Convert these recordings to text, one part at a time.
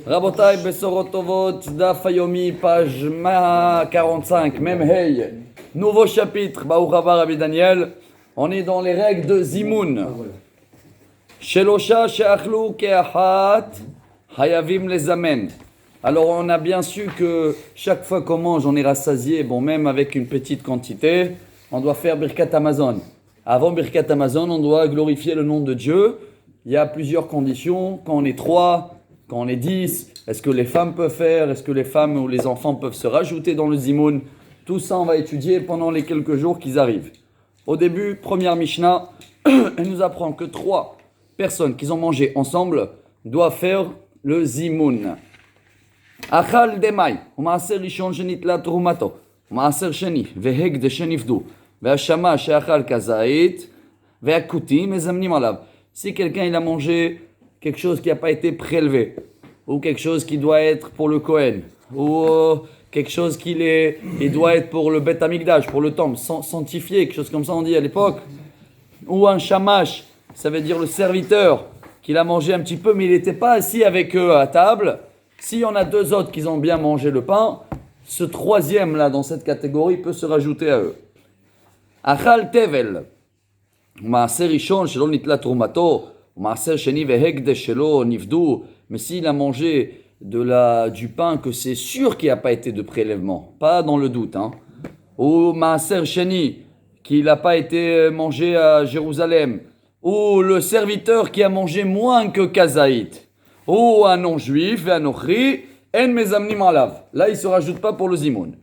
Rabotai Besorot Tovot, Daf Yomi, page 45, même hey. Nouveau chapitre, Baruch Haba Rabbi Daniel. On est dans les règles de Zimoun. Shelosha Sheachlu Keachat, Hayavim les Amen. Alors on a bien su que chaque fois qu'on mange, on est rassasié, bon même avec une petite quantité, on doit faire Birkat Amazon. Avant Birkat Amazon, on doit glorifier le nom de Dieu. Il y a plusieurs conditions, quand on est 3, quand on est 10, est-ce que les femmes peuvent faire, est-ce que les femmes ou les enfants peuvent se rajouter dans le Zimoun? Tout ça on va étudier pendant les quelques jours qui arrivent. Au début, première Mishnah, elle nous apprend que 3 personnes qui ont mangé ensemble doivent faire le Zimoun. Achal demai, umaaser rishon shenitla terumato, umaaser sheni, vehegde shenifdu, ve'hashama sheachal kazait, ve'akuti mezamnim alav. Si quelqu'un il a mangé quelque chose qui n'a pas été prélevé, ou quelque chose qui doit être pour le Kohen, ou quelque chose il doit être pour le Bet Amikdash, pour le temple, sanctifié, quelque chose comme ça on dit à l'époque, ou un shamash, ça veut dire le serviteur, qu'il a mangé un petit peu, mais il n'était pas assis avec eux à table. S'il y en a 2 autres qui ont bien mangé le pain, ce 3e là dans cette catégorie peut se rajouter à eux. Achal tevel, maaser rishon shelo nitla trumato, maaser sheni vehegde shelo nifdu. Mais s'il a mangé du pain que c'est sûr qu'il n'y a pas été de prélèvement, pas dans le doute, ou maaser sheni qu'il n'a pas été mangé à Jérusalem, ou le serviteur qui a mangé moins que kazaït, ou un non-juif, un ochri, en mezamnim alav. Là, il ne se rajoute pas pour le zimoun.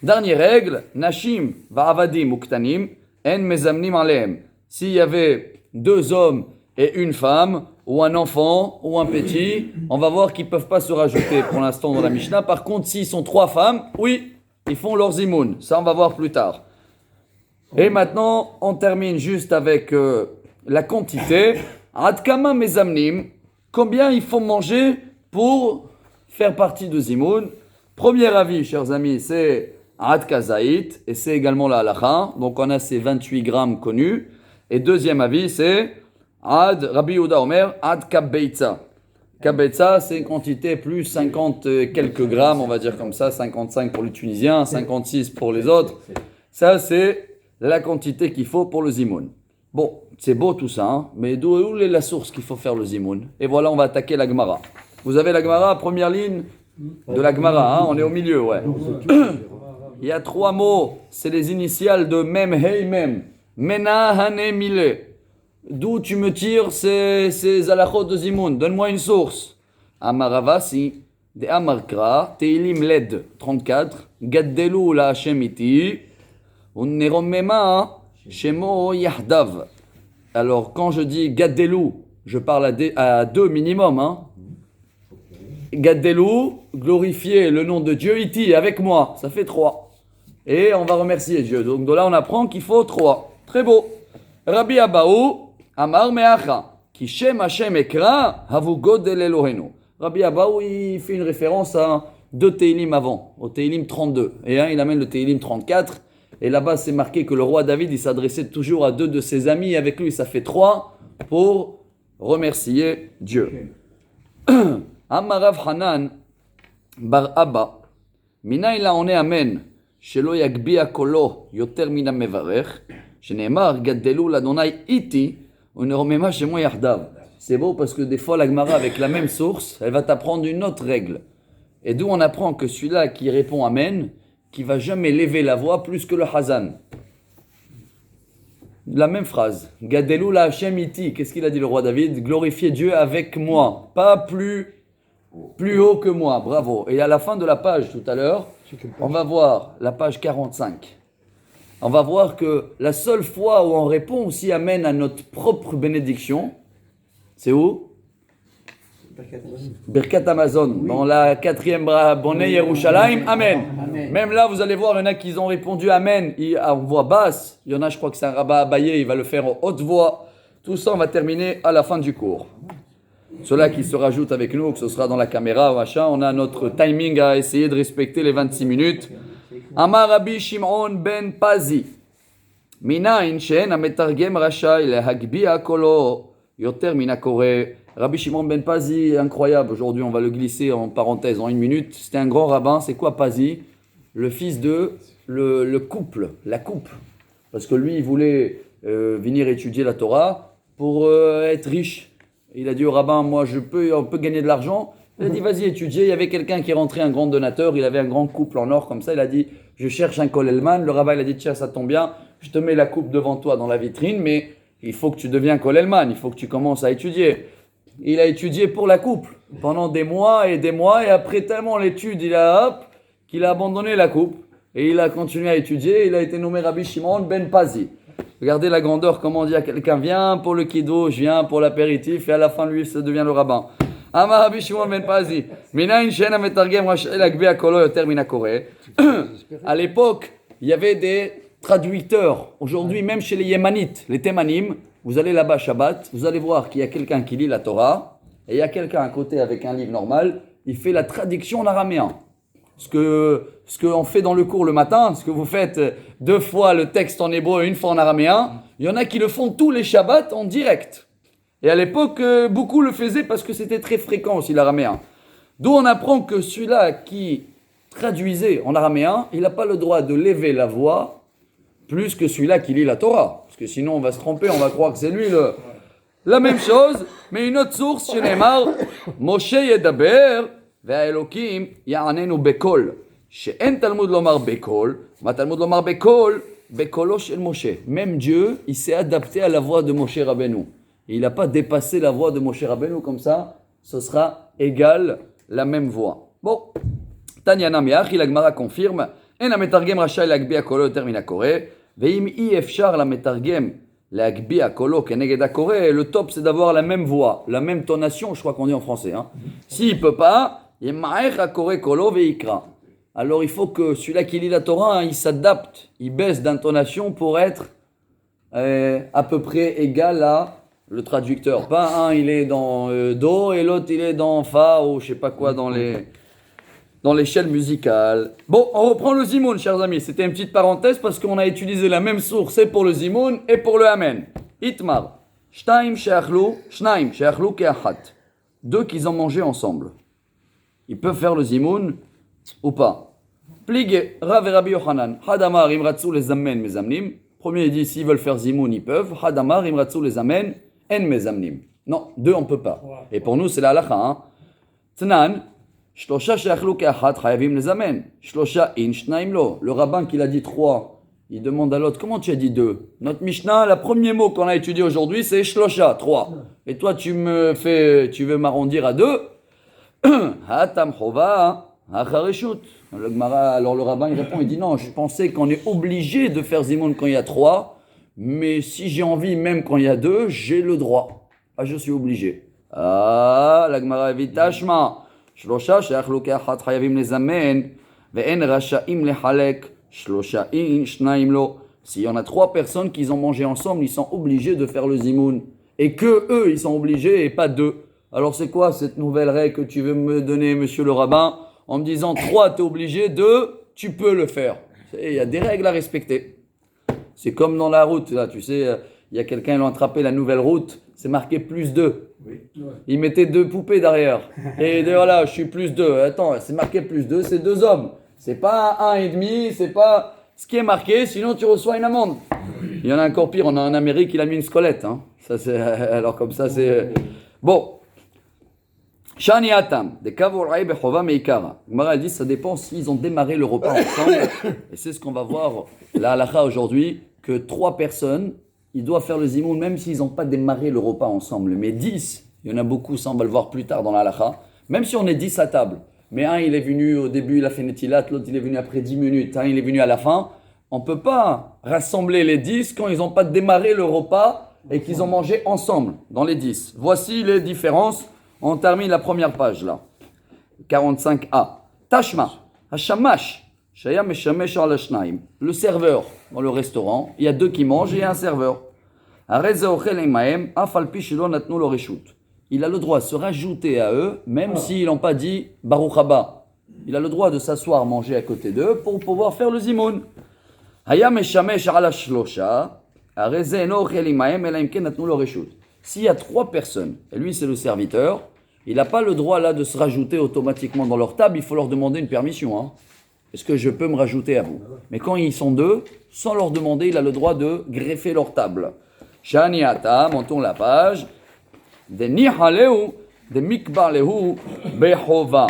Dernière règle, nashim va'avadim uktanim, en mezamnim alehem. S'il y avait 2 hommes et une femme, ou un enfant, ou un petit, on va voir qu'ils ne peuvent pas se rajouter pour l'instant dans la Mishnah. Par contre, s'ils sont 3 femmes, oui, ils font leur zimoun. Ça, on va voir plus tard. Et maintenant, on termine juste avec la quantité. Adkama mezamnim. Combien il faut manger pour faire partie de Zimoun? Premier avis, chers amis, c'est Ad Kazaït, et c'est également la halakha. Donc on a ces 28 grammes connus. Et deuxième avis, c'est Ad, Rabbi Yehuda Omer, Ad Kabbeitza. Kabbeitza, c'est une quantité plus 50 quelques grammes, on va dire comme ça, 55 pour les Tunisiens, 56 pour les autres. Ça, c'est la quantité qu'il faut pour le Zimoun. Bon, c'est beau tout ça, mais d'où est la source qu'il faut faire le Zimoun? Et voilà, on va attaquer la Gemara. Vous avez la Gemara, première ligne de la Gemara, on est au milieu, ouais. Il y a 3 mots, c'est les initiales de Mem, Hey, Mem. Mena, Hane, Mile. D'où tu me tires ces halachot de Zimoun? Donne-moi une source. Amaravasi, de Amarkra, Teilim Led, 34, Gaddelu la Hashemiti, Unneromema, Shemo Yahdav. Alors, quand je dis Gaddelou, je parle à 2 minimum. Gaddelou, glorifier le nom de Dieu, iti, avec moi, ça fait 3. Et on va remercier Dieu. Donc de là, on apprend qu'il faut 3. Très beau. Rabbi Abaou, Amar Meacha, Ki Shem Hashem Ekra, Havu Godel Elohenu. Rabbi Abaou, il fait une référence à 2 Teilim avant, au Teilim 32. Et il amène le Teilim 34. Et là-bas, c'est marqué que le roi David, il s'adressait toujours à 2 de ses amis. Et avec lui, ça fait 3 pour remercier Dieu. Amarav Hanan bar Abba. Mina ila one amen. Shelo yagbia kolo yoter mina mevarech. Sheneemar gaddelu l'Adonai iti. Uneromema shemo yardav. C'est beau parce que des fois, la Gemara, avec la même source, elle va t'apprendre une autre règle. Et d'où on apprend que celui-là qui répond amen, qui va jamais lever la voix plus que le Hazan. La même phrase. Gadelu la Hashem iti. Qu'est-ce qu'il a dit le roi David? Glorifiez Dieu avec moi. Pas plus haut que moi. Bravo. Et à la fin de la page tout à l'heure, on va voir la page 45. On va voir que la seule fois où on répond aussi amen à notre propre bénédiction, c'est où? Birkat Amazon, dans la 4e Bonnet Yerushalayim, Amen. Même là, vous allez voir, il y en a qui ont répondu Amen en voix basse. Il y en a, je crois que c'est un rabbin Abaye, il va le faire en haute voix. Tout ça, on va terminer à la fin du cours. Ceux-là qui se rajoutent avec nous, que ce sera dans la caméra, machin, on a notre timing à essayer de respecter les 26 minutes. Amar Rabbi Shimon ben Pazi. Minain shen ametargem rashai lehagbiya kolo yoter min hakore Rabbi Shimon ben Pazi, incroyable. Aujourd'hui, on va le glisser en parenthèse en une minute. C'était un grand rabbin. C'est quoi Pazi? Le fils de le couple, la coupe. Parce que lui, il voulait venir étudier la Torah pour être riche. Il a dit au rabbin, moi, on peut gagner de l'argent. Il a dit, vas-y, étudier. Il y avait quelqu'un qui est rentré, un grand donateur. Il avait un grand couple en or comme ça. Il a dit, je cherche un Kolelman. Le rabbin, il a dit, tiens, ça tombe bien. Je te mets la coupe devant toi dans la vitrine, mais il faut que tu deviens Kolelman. Il faut que tu commences à étudier. Il a étudié pour la couple pendant des mois. Et après tellement l'étude, qu'il a abandonné la coupe. Et il a continué à étudier. Il a été nommé Rabbi Shimon ben Pazi. Regardez la grandeur, comment on dit à quelqu'un, viens pour le kiddush, viens pour l'apéritif, et à la fin, lui, ça devient le rabbin. Amar Rabbi Shimon ben Pazi. Minayin she'en hametargem rasha'e lagbi kolo yoter min hakoreh. À l'époque, il y avait des traducteurs. Aujourd'hui, même chez les Yémanites, les Thémanim, vous allez là-bas Shabbat, vous allez voir qu'il y a quelqu'un qui lit la Torah, et il y a quelqu'un à côté avec un livre normal, il fait la traduction en araméen. Ce qu'on fait dans le cours le matin, ce que vous faites 2 fois le texte en hébreu et 1 fois en araméen, il y en a qui le font tous les Shabbats en direct. Et à l'époque, beaucoup le faisaient parce que c'était très fréquent aussi l'araméen. D'où on apprend que celui-là qui traduisait en araméen, il n'a pas le droit de lever la voix plus que celui-là qui lit la Torah. Parce que sinon on va se tromper, on va croire que c'est lui la même chose, mais une autre source, chez Neymar, Moshe yedaber, והאלוקים יעננו בקול, שאין תלמוד לומר בקול, מה תלמוד לומר בקול? בקולו של משה. Même Dieu, il s'est adapté à la voix de Moshe Rabbeinu. Il n'a pas dépassé la voix de Moshe Rabbeinu, comme ça, ce sera égal la même voix. Bon, Tanyana Miachi, la Gemara confirme, en המתרגם רשאי להגביה קולו יותר מן הקורא, ואם אי אפשר למתרגם להגביה קולו כנגד הקורא, le top c'est d'avoir la même voix, la même tonation, je crois qu'on dit en français. Hein. S'il ne peut pas, alors il faut que celui-là qui lit la Torah, il s'adapte, il baisse d'intonation pour être à peu près égal à le traducteur. Pas un il est dans Do et l'autre il est dans Fa ou je sais pas quoi dans l'échelle musicale. Bon, on reprend le Zimoun, chers amis. C'était une petite parenthèse parce qu'on a utilisé la même source et pour le Zimoun et pour le Amen. Itmar, Shnaim she'achlu ke'achat. 2 qu'ils ont mangé ensemble. Ils peuvent faire le zimoun ou pas. Pligé, Rav et Rabbi Yochanan. Hadamar imratsu les amen mezamnim. Premier il dit s'ils veulent faire zimoun, ils peuvent. Hadamar imratsu les amen en mezamnim. Non, 2 on peut pas. Et pour nous c'est la halakha. Hein. Tnan, shlosha she'achlu ke'achat chayavim les amen. Shlosha in shnaim lo. Le rabbin qui l'a dit 3, il demande à l'autre comment tu as dit 2. Notre Mishnah, le premier mot qu'on a étudié aujourd'hui c'est shlosha, 3. Et toi tu veux m'arrondir à 2. Alors le rabbin il répond, il dit non, je pensais qu'on est obligé de faire zimoun quand il y a 3, mais si j'ai envie même quand il y a 2, j'ai le droit. Ah, je suis obligé. Ah, la Gemara évite tashma. Shlosha she'achlu ke'achat chayavim lezamen ve'en rasha'im lehalek shlosha in shnaim lo. S'il y en a 3 personnes qui ont mangé ensemble, ils sont obligés de faire le zimoun. Et que eux, ils sont obligés et pas 2. Alors c'est quoi cette nouvelle règle que tu veux me donner, monsieur le rabbin, en me disant 3, tu es obligé, 2, tu peux le faire. Il y a des règles à respecter. C'est comme dans la route, là, tu sais, il y a quelqu'un, ils ont attrapé la nouvelle route, c'est marqué plus 2. Oui. Ils mettaient 2 poupées derrière. Et voilà, je suis plus 2. Attends, c'est marqué plus 2, c'est 2 hommes. C'est pas 1,5, c'est pas ce qui est marqué, sinon tu reçois une amende. Il y en a encore pire, on a en Amérique, il a mis une squelette. Hein. Ça, c'est, alors comme ça, c'est... Bon. Shani Atam, de Kavorai Bechova Meikara. Gemara dit ça dépend s'ils ont démarré le repas ensemble. Et c'est ce qu'on va voir la halakha aujourd'hui, que 3 personnes, ils doivent faire le zimoun même s'ils n'ont pas démarré le repas ensemble. Mais 10, il y en a beaucoup, ça on va le voir plus tard dans la halakha, même si on est 10 à table. Mais un il est venu au début, il a fait netilat, l'autre il est venu après 10 minutes, un il est venu à la fin. On ne peut pas rassembler les 10 quand ils n'ont pas démarré le repas et qu'ils ont mangé ensemble dans les 10. Voici les différences. On termine la première page là. 45a. Tashma. Hashamash. Shaya meshamesh al shnaim. Le serveur dans le restaurant, il y a 2 qui mangent et il y a un serveur. Areze ochel emahem afal pi shelo natnu lo reshut. Il a le droit de se rajouter à eux, même s'ils n'ont pas dit Baruch haba. Il a le droit de s'asseoir, manger à côté d'eux pour pouvoir faire le zimoun. Haya meshamesh al shlosha. Areze eno ochel emahem ela im ken natnu lo reshut. S'il y a 3 personnes, et lui c'est le serviteur, il n'a pas le droit là de se rajouter automatiquement dans leur table, il faut leur demander une permission. Hein. Est-ce que je peux me rajouter à vous? Mais quand ils sont 2, sans leur demander, il a le droit de greffer leur table. Shani ata, montons la page. De nihaleu, de mikbaleu, behova.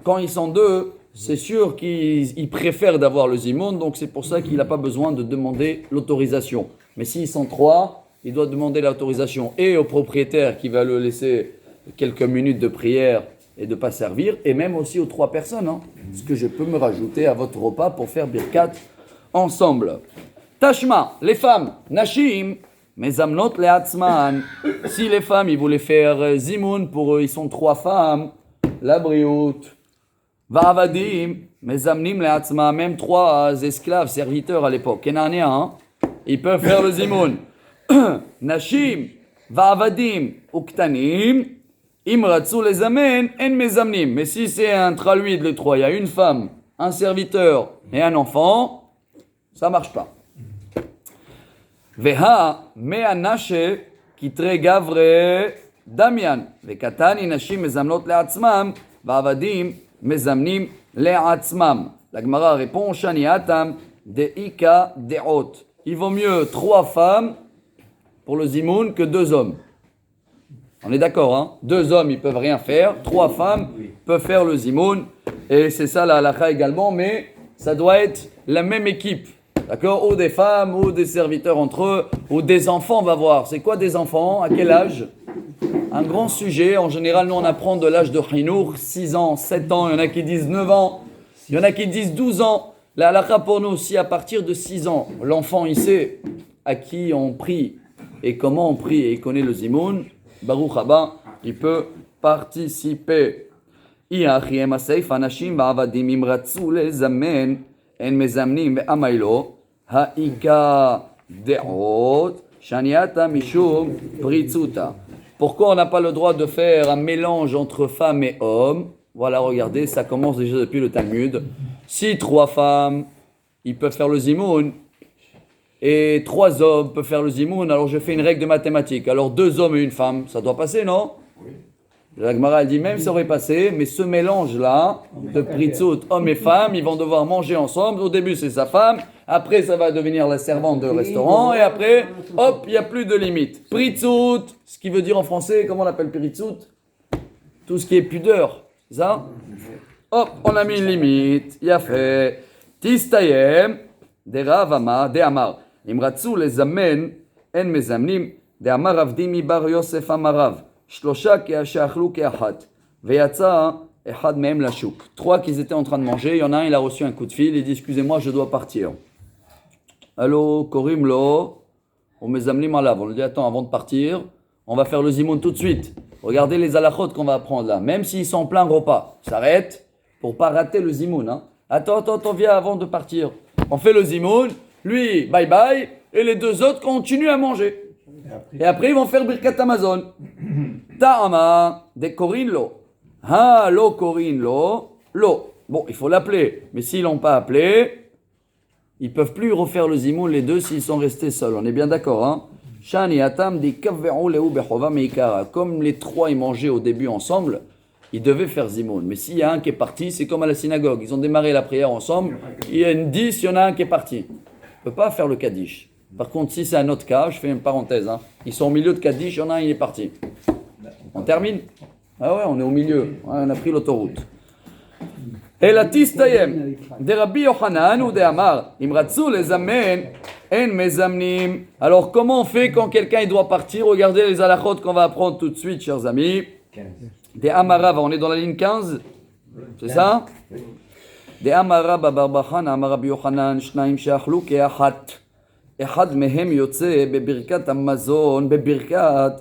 Quand ils sont 2, c'est sûr qu'ils préfèrent d'avoir le zimoun, donc c'est pour ça qu'il n'a pas besoin de demander l'autorisation. Mais s'ils sont 3, il doit demander l'autorisation et au propriétaire qui va le laisser quelques minutes de prière et de ne pas servir, et même aussi aux 3 personnes. Hein. Est-ce que je peux me rajouter à votre repas pour faire birkat ensemble? Tashma, les femmes, nashim, mezamnot le'atzman. Si les femmes, ils voulaient faire zimoun, pour eux, ils sont 3 femmes, la briout. Va'avadim, mezamnim le'atzman, même 3 esclaves, serviteurs à l'époque, Kenanéens, hein, ils peuvent faire le zimoun. Nashim, va'avadim, uktanim, imratsu les amen, en mezamnim. Mais si c'est un traluide, les 3, il y a une femme, un serviteur et un enfant, ça marche pas. Veha, mea nashe, kitre gavre, damian. Vekatani nashim mezamnot le'atzmam, va'avadim, mezamnim le'atzmam. La Gemara répond, shani atam, de'ika de'ot. Il vaut mieux 3 femmes pour le zimoun que 2 hommes. On est d'accord, hein? 2 hommes, ils peuvent rien faire. 3 femmes peuvent faire le zimoun. Et c'est ça la halakha également, mais ça doit être la même équipe. D'accord? Ou des femmes, ou des serviteurs entre eux, ou des enfants, on va voir. C'est quoi des enfants? À quel âge? Un grand sujet. En général, nous, on apprend de l'âge de Hinour, 6 ans, 7 ans. Il y en a qui disent 9 ans. Il y en a qui disent 12 ans. La halakha pour nous, si à partir de 6 ans, l'enfant, il sait à qui on prie et comment on prie et il connaît le zimoun, Baruch haba, il peut participer. Iachiem aseif anashim ba'avadim imratzu lezamen en mezamnim ve'amaylo ha'ika de'ot shaniata mishum pritzuta. Pourquoi on n'a pas le droit de faire un mélange entre femmes et hommes? Voilà, regardez, ça commence déjà depuis le Talmud. Si 3 femmes, ils peuvent faire le zimoun, et 3 hommes peuvent faire le zimoun, alors je fais une règle de mathématiques. Alors 2 hommes et une femme, ça doit passer, non? Oui. La Gemara, elle dit même ça aurait passé, mais ce mélange-là, de pritzut, hommes et femmes, ils vont devoir manger ensemble. Au début, c'est sa femme, après, ça va devenir la servante de restaurant, et après, hop, il n'y a plus de limite. Pritzut, ce qui veut dire en français, comment on appelle pritzut? Tout ce qui est pudeur, c'est ça? Hop, on a mis une limite, il a fait. Tistayem, de Ravama, de Amar. Imratsu les amen, en mezamnim, de Amar Avdimi bar Yosef Amarav. Shlosha ke'ashachlu ke'achat. Veyatsa, echad mehem lashuk. 3 qui étaient en train de manger, il y en a un, il a reçu un coup de fil, il dit, excusez-moi, je dois partir. Allô, Korim lo, on mezamnim alav. On lui dit, attends, avant de partir, on va faire le zimoun tout de suite. Regardez les halachot qu'on va apprendre là. Même s'ils sont en plein repas, s'arrête pour pas rater le zimoun. Hein. Attends, viens avant de partir. On fait le zimoun, lui, bye bye, et les 2 autres continuent à manger. Et après, ils vont faire birkat Amazon. Ta'ama, de korin lo. Ha, lo korin lo, lo. Bon, il faut l'appeler. Mais s'ils l'ont pas appelé, ils peuvent plus refaire le zimoun les 2 s'ils sont restés seuls. On est bien d'accord, hein? Shani atam di kavve'u lehu bechova meikara. Comme les 3 ils mangeaient au début ensemble, ils devaient faire zimoun. Mais s'il y a un qui est parti, c'est comme à la synagogue. Ils ont démarré la prière ensemble. Il y a une 10, il y en a un qui est parti. On ne peut pas faire le kaddish. Par contre, si c'est un autre cas, je fais une parenthèse. Hein. Ils sont au milieu de kaddish, il y en a un, il est parti. On termine? Ah ouais, on est au milieu. Ouais, on a pris l'autoroute. Et la tistayem de Rabbi Yochanan ou de Amar, imratsu les amen en mezamnim. Alors, comment on fait quand quelqu'un il doit partir? Regardez les halachot qu'on va apprendre tout de suite, chers amis. Des Amarav, on est dans la ligne 15, c'est ça? Des Amarav, Barbachan, Amarav Yochanan, Shnaim Shachlu, Keachat. Echad mehem yotze, bebirkat Amazon, bebirkat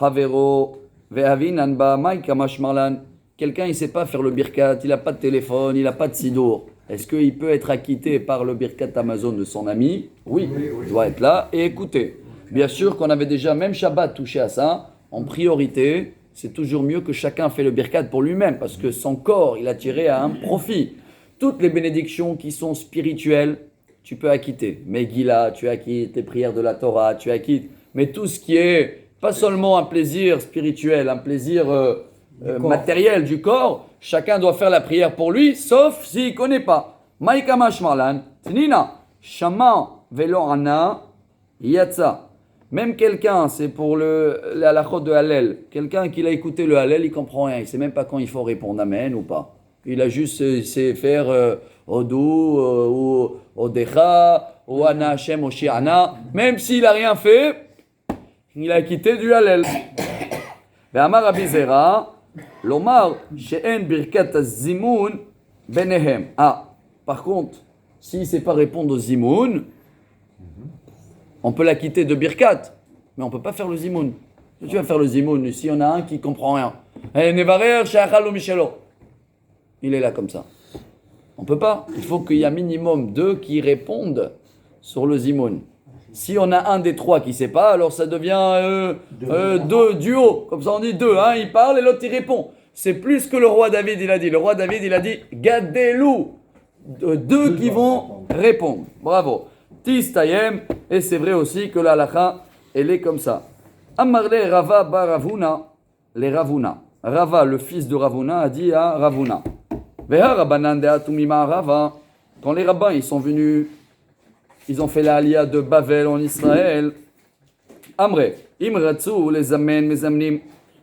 Havero, ve'avinan ba'amai kamash marlan. Quelqu'un, il ne sait pas faire le birkat, il n'a pas de téléphone, il n'a pas de sidour. Est-ce qu'il peut être acquitté par le birkat Amazon de son ami? Oui, il doit être là et écouter. Bien sûr qu'on avait déjà, même Shabbat, touché à ça, en priorité. C'est toujours mieux que chacun fait le birkat pour lui-même, parce que son corps, il a tiré à un profit. Toutes les bénédictions qui sont spirituelles, tu peux acquitter. Megillah, tu acquittes, tes prières de la Torah, tu acquittes. Mais tout ce qui est Pas seulement un plaisir spirituel, un plaisir matériel du corps. Chacun doit faire la prière pour lui, sauf s'il ne connaît pas. Maïkama shmarlan, tnina, shama velo ana, yatsa. Même quelqu'un, c'est pour la halachot de Hallel, quelqu'un qui a écouté le Hallel, il comprend rien, il ne sait même pas quand il faut répondre Amen ou pas. Il a juste sait faire Odou, ou Odecha, ou Ana Hashem, ou Shi'ana. Même s'il n'a rien fait, il a quitté du Hallel. Ve'amar Rabbi Zera, l'omar she'en birkat az-zimoun benehem. Ah, par contre, s'il ne sait pas répondre au zimoun, on peut la quitter de birkat, mais on ne peut pas faire le zimoun. Si tu vas faire le zimoun, si on a un qui ne comprend rien, nevarer she'achal michelo. Il est là comme ça. On ne peut pas. Il faut qu'il y ait un minimum 2 qui répondent sur le zimoun. Si on a un des 3 qui ne sait pas, alors ça devient 2 duos. Comme ça on dit 2. Il parle et l'autre il répond. C'est plus que le roi David il a dit. Le roi David il a dit Gadelou. 2 qui vont répondre. Bravo. Tistayem. Et c'est vrai aussi que la halakha, elle est comme ça. Amarle Rava bar Ravuna. Les Ravuna. Rava, le fils de Ravuna, a dit à Ravuna. Quand les rabbins ils sont venus, ils ont fait la aliyah de Bavel en Israël. Amre, imratsu les amen mezamnim,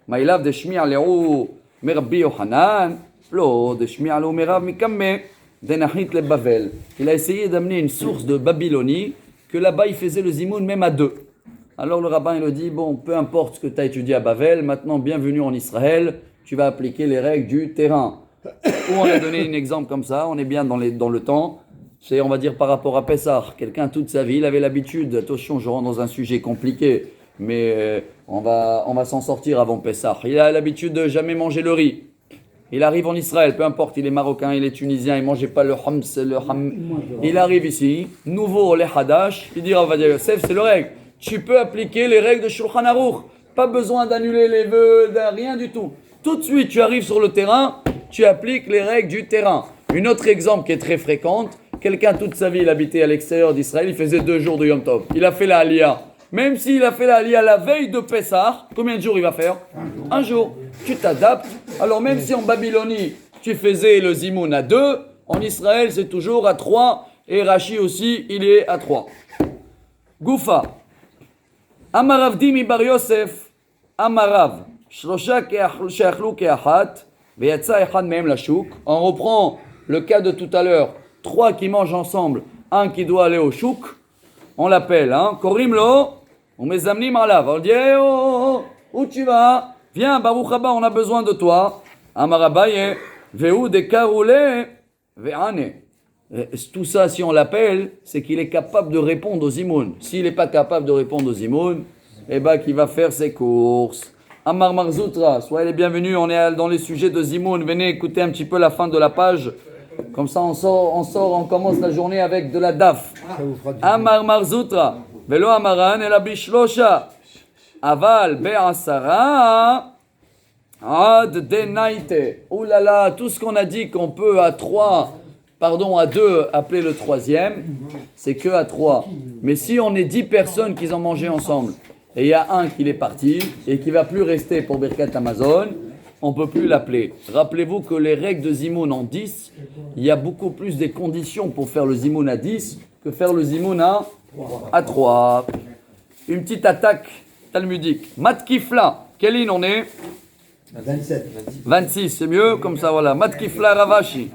mailav de shmi'a le'u merabbi Yohanan, lo de shmi'a le'u merav mikamme, denachit le Bavel. Il a essayé d'amener une source de Babylonie, que là-bas il faisait le zimoun même à 2. Alors le rabbin il a dit, bon, peu importe ce que tu as étudié à Bavel, maintenant bienvenue en Israël, tu vas appliquer les règles du terrain. Où on a donné un exemple comme ça, on est bien dans le temps, c'est on va dire par rapport à Pessah, quelqu'un toute sa vie, il avait l'habitude, attention je rentre dans un sujet compliqué, mais on va s'en sortir avant Pessah, il a l'habitude de jamais manger le riz, il arrive en Israël, peu importe, il est marocain, il est tunisien, il ne mangeait pas le hams, il arrive ici, nouveau les hadash, il dit Rav Yosef, c'est le règle, tu peux appliquer les règles de Shulchan Aruch, pas besoin d'annuler les vœux, rien du tout, tout de suite tu arrives sur le terrain, tu appliques les règles du terrain. Un autre exemple qui est très fréquente, quelqu'un toute sa vie, il habitait à l'extérieur d'Israël, il faisait 2 jours de Yom Tov. Il a fait la Aliyah. Même s'il a fait la Aliyah la veille de Pessah, combien de jours il va faire ? Un jour. Tu t'adaptes. Alors même si en Babylonie, tu faisais le Zimoun à 2, en Israël, c'est toujours à 3. Et Rashi aussi, il est à 3. Goufa. Amarav Dimi Bar Yosef. Amarav. Shlosha ke'achlu ke'achat. On reprend le cas de tout à l'heure. 3 qui mangent ensemble, un qui doit aller au chouk. On l'appelle, Korimlo, on met zamnim alav. On dit, où tu vas? Viens, Baruch Haba, on a besoin de toi. Amarabaye, ve'u de karoule, ve'ane. Tout ça, si on l'appelle, c'est qu'il est capable de répondre aux imoun. S'il n'est pas capable de répondre aux imoun, eh ben, qu'il va faire ses courses. Amar Marzoutra, soyez les bienvenus, on est dans les sujets de Zimoun, venez écouter un petit peu la fin de la page, comme ça on commence la journée avec de la daf. Amar Marzoutra, velo amaran el abishlosha, aval be'asara, ad denaite. Oh là là, tout ce qu'on a dit qu'on peut à 2 appeler le 3e, c'est que à 3. Mais si on est 10 personnes qui ont mangé ensemble, et il y a un qui est parti et qui ne va plus rester pour Birkat Amazon, on ne peut plus l'appeler. Rappelez-vous que les règles de Zimoun en 10, il y a beaucoup plus de conditions pour faire le Zimoun à 10 que faire le Zimoun à 3. Une petite attaque talmudique. Matkifla, quelle ligne on est ? 27. 26, c'est mieux, comme ça voilà. Matkifla Ravashi.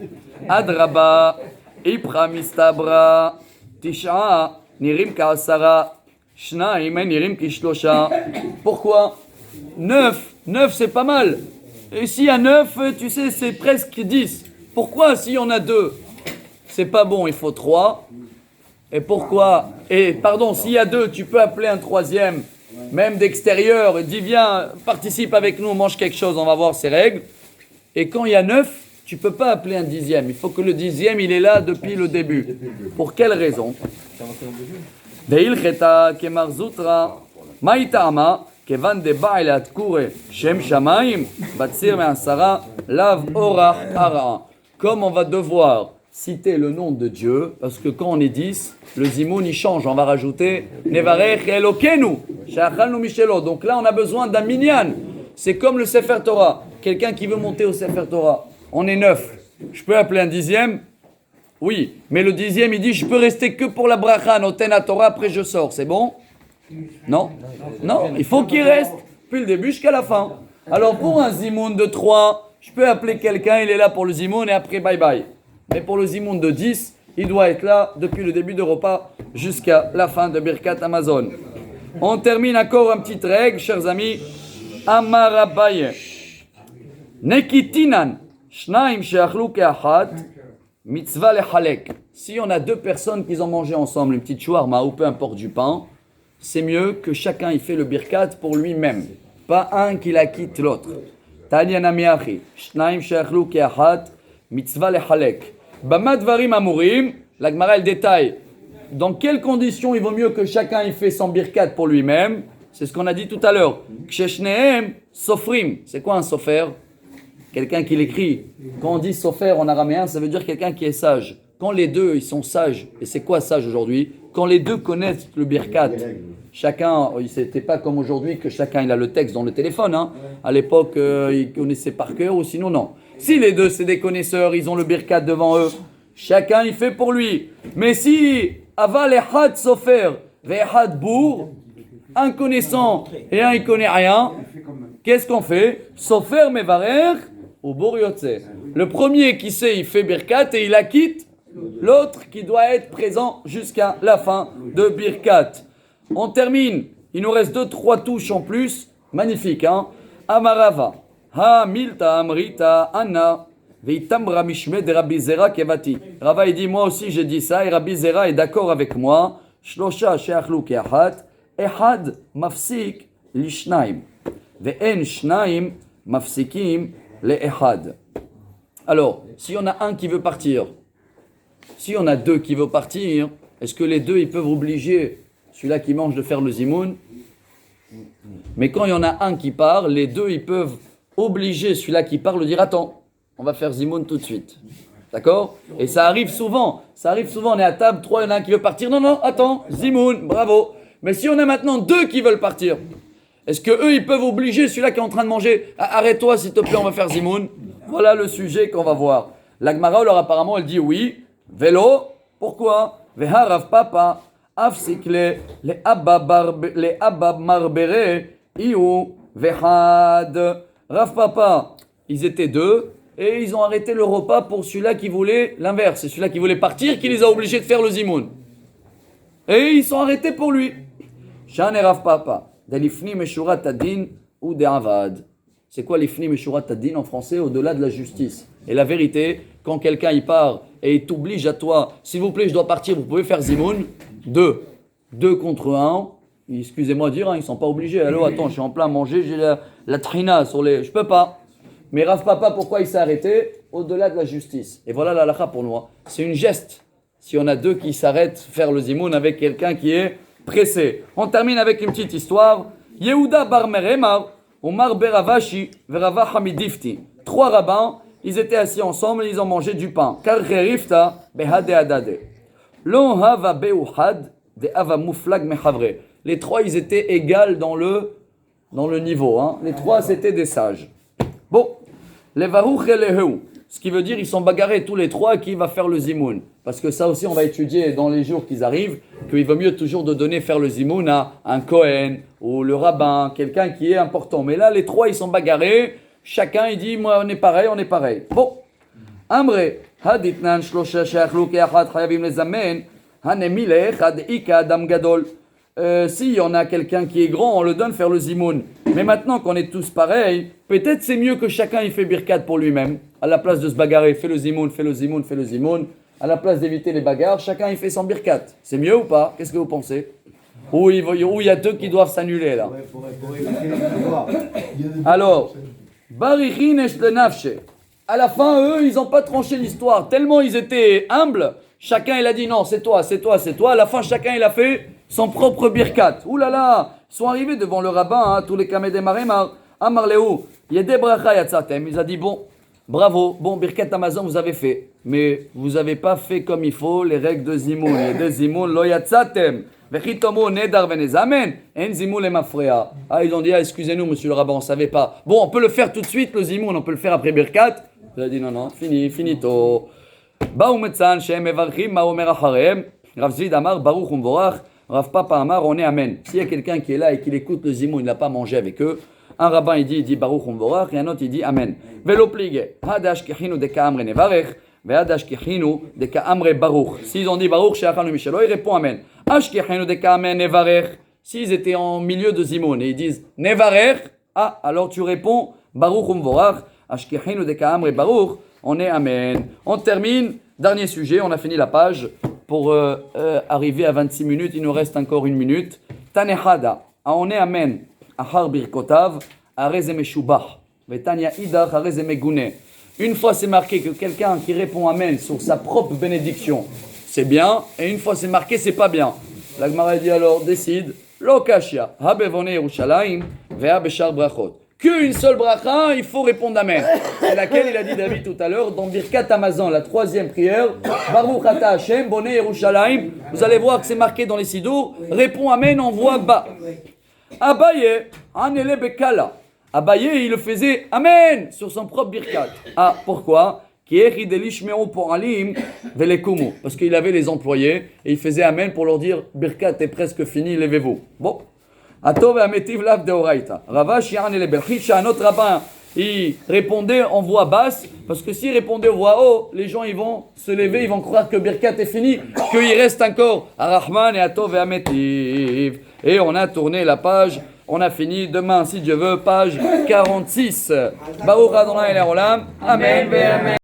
Adraba, Ipra Mistabra, Tisha, Nirim Kaasara. Pourquoi 9 c'est pas mal. Et s'il y a 9, tu sais, c'est presque 10. Pourquoi s'il y en a 2, c'est pas bon, il faut 3. Et pourquoi s'il y a 2, tu peux appeler un 3e, même d'extérieur, et dis viens, participe avec nous, mange quelque chose, on va voir ces règles. Et quand il y a 9, tu peux pas appeler un 10e. Il faut que le 10e, il est là depuis le début. Pour quelle raison ? Deilcheta kemarzutra maitama kevan de bailat kure shem shamaim batsir me'asara lav orach ara. Comme on va devoir citer le nom de Dieu, parce que quand on est 10, le zimoun il change, on va rajouter Nevarech Elokenu, She'achalnu Mishelo. Donc là on a besoin d'un minyan. C'est comme le Sefer Torah. Quelqu'un qui veut monter au Sefer Torah, on est 9. Je peux appeler un 10e? Oui, mais le 10e il dit je peux rester que pour la bracha, noten à Torah, après je sors, c'est bon? Non, non, il faut qu'il reste depuis le début jusqu'à la fin. Alors pour un zimoun de 3, je peux appeler quelqu'un, il est là pour le zimoun et après bye bye. Mais pour le zimoun de 10, il doit être là depuis le début de repas jusqu'à la fin de Birkat Amazon. On termine encore une petite règle, chers amis. Amar Abaye. Nekitinan. Shnaim she'achlu ke'achad. Mitzvah lechalek. Si on a 2 personnes qui ont mangé ensemble, une petite shawarma ou peu importe du pain, c'est mieux que chacun y fait le birkat pour lui-même. Pas un qui la quitte l'autre. Tanya namiachi. Shnaim she'achlu ke'achad. Mitzvah lechalek. Bama dvarim amurim. La Gemara elle détaille. Dans quelles conditions il vaut mieux que chacun y fait son birkat pour lui-même? C'est ce qu'on a dit tout à l'heure. Ksheshnehem sofrim. C'est quoi un sofer? Quelqu'un qui l'écrit. Quand on dit sofer en araméen, ça veut dire quelqu'un qui est sage. Quand les deux ils sont sages, et c'est quoi sage aujourd'hui? Quand les deux connaissent le birkat, chacun, c'était pas comme aujourd'hui que chacun il a le texte dans le téléphone. Hein. À l'époque, ils connaissaient par cœur ou sinon non. Si les deux c'est des connaisseurs, ils ont le birkat devant eux, chacun il fait pour lui. Mais si aval ehad sofer ve'ehad bour, un connaissant et un il connaît rien, qu'est-ce qu'on fait? Sofer mevarer ou bour yotze. Le premier qui sait il fait birkat et il la quitte. L'autre qui doit être présent jusqu'à la fin de birkat. On termine. Il nous reste 2-3 touches en plus. Magnifique, hein? Amarava. Ha milta amrita anna veitamra mishme de Rabbi Zera kevati. Rava il dit moi aussi j'ai dit ça et Rabbi Zera est d'accord avec moi. Shlosha she'achlu ke'achat ehad mafsik lishnaim ve'en shnaim mafsikim le'ehad. Alors, si on a un qui veut partir, si on a 2 qui veulent partir, est-ce que les 2 ils peuvent obliger celui-là qui mange de faire le zimoun? Mais quand il y en a un qui part, les 2 ils peuvent obliger celui-là qui part, le dire attends, on va faire zimoun tout de suite. D'accord? Et ça arrive souvent, on est à table, 3, il y en a un qui veut partir, non, attends, zimoun, bravo. Mais si on a maintenant 2 qui veulent partir, est-ce que eux ils peuvent obliger celui-là qui est en train de manger, arrête-toi s'il te plaît, on va faire zimoun? Voilà le sujet qu'on va voir. La Gemara, alors apparemment, elle dit oui. Vélo, pourquoi? Veha Rav Papa, afsikle, les abab marbere, iou, vehad. Rav Papa, ils étaient 2 et ils ont arrêté le repas pour celui-là qui voulait l'inverse. C'est celui-là qui voulait partir qui les a obligés de faire le zimoun. Et ils sont arrêtés pour lui. Shan et Rav Papa, d'alifni meshurat adin ou d'avad. C'est quoi l'ifni meshurat adin en français? Au-delà de la justice. Et la vérité, quand quelqu'un y part et il t'oblige à toi, s'il vous plaît, je dois partir, vous pouvez faire zimoun, 2 contre 1, excusez-moi de dire, hein, ils ne sont pas obligés. Allô, attends, je suis en plein à manger, j'ai la trina sur les... Je peux pas. Mais Rav Papa, pourquoi il s'est arrêté? Au-delà de la justice. Et voilà la halakha pour nous. C'est une geste. Si on a 2 qui s'arrêtent faire le zimoun avec quelqu'un qui est pressé. On termine avec une petite histoire. Yehuda bar Meremar, Omar beravashi, verava hamidifti. 3 rabbins. Ils étaient assis ensemble et ils ont mangé du pain. Car rifta behade adade. Lo hava beuhad de hava muflag mechavre. Les 3 ils étaient égaux dans le niveau. Hein. Les 3 c'était des sages. Bon, les varouch et les heu. Ce qui veut dire ils sont bagarrés tous les 3 qui va faire le zimoun. Parce que ça aussi on va étudier dans les jours qui arrivent qu'il vaut mieux toujours de donner faire le zimoun à un Kohen ou le rabbin, quelqu'un qui est important. Mais là les 3 ils sont bagarrés. Chacun il dit moi on est pareil. Bon. Amre haditnan shlosha she'achlu ke'achad chayavim lezamen hanemilech ad ika adam gadol. Si on a quelqu'un qui est grand, on le donne faire le zimoun. Mais maintenant qu'on est tous pareils, peut-être c'est mieux que chacun il fait birkat pour lui-même. À la place de se bagarrer, fais le zimoun. À la place d'éviter les bagarres, chacun il fait son birkat. C'est mieux ou pas? Qu'est-ce que vous pensez? Ou il y a 2 qui doivent s'annuler là. Alors, Barichin esh le nafshe. À la fin, eux, ils n'ont pas tranché l'histoire. Tellement ils étaient humbles, chacun il a dit non, c'est toi. À la fin, chacun il a fait son propre birkat. Ouh là là, ils sont arrivés devant le rabbin, hein, tous les kamedem maremar, amar lehu, yede bracha yatzatem. Il a dit bon, Bravo, bon, Birkat Amazon, vous avez fait. Mais vous n'avez pas fait comme il faut les règles de Zimoun. Les deux Zimoun, lo yatsatem. Vechitomo nedar venezamen. En Zimoun le mafrea. Ah, ils ont dit, ah, excusez-nous, monsieur le rabbin, on ne savait pas. Bon, on peut le faire tout de suite, le Zimoun, on peut le faire après Birkat. Vous avez dit, non, non, finito. Baou metzan, shem evarchim, ma omer acharem. Rav Zvid amar, baruch umvorach. Rav Papa amar, on est amen. S'il y a quelqu'un qui est là et qui écoute le Zimoun, il n'a pas mangé avec eux. Un rabbin il dit Baruch Umvorach et un autre il dit Amen. Velo plige. Hadash kechinu de ka'amre nevarech. Ve hadash kechinu de ka'amre baruch. S'ils ont dit Baruch she'achanu mishelo, il répond Amen. Hash kechinu de ka'amre nevarech. S'ils étaient en milieu de Zimoun et ils disent Nevarech, ah, alors tu réponds Baruch Umvorach. Hash kechinu de ka'amre baruch. On est Amen. On termine. Dernier sujet, on a fini la page. Pour arriver à 26 minutes, il nous reste encore 1 minute. Tanehada. On est Amen. Ahar birkotav, arez meshubach, vetania idach, arez megune. Une fois c'est marqué que quelqu'un qui répond Amen sur sa propre bénédiction, c'est bien, et une fois c'est marqué c'est pas bien. La Gemara dit alors, décide, lo kashia, habevone Yerushalayim, vea beshar brachot. Qu'une seule bracha, il faut répondre Amen. C'est laquelle il a dit David tout à l'heure, dans Birkat Amazon, la 3e prière, Baruch ata Hashem, bonne Yerushalayim. Vous allez voir que c'est marqué dans les Sidour, réponds Amen en voix bas. Abaye, Anele Bekala. Abaye, il le faisait Amen sur son propre birkat. Ah, pourquoi? Parce qu'il avait les employés et il faisait Amen pour leur dire Birkat est presque fini, levez-vous. Bon. Atov ametiv lav de oraita. Ravash Anele Belchicha, un autre rabbin, il répondait en voix basse parce que s'il répondait en voix haut, les gens ils vont se lever, ils vont croire que Birkat est fini, qu'il reste encore Arachman et Atov et Ametiv. Et on a tourné la page, on a fini demain, si Dieu veut, page 46. Baruch Adonai Le'olam. Amen. Amen.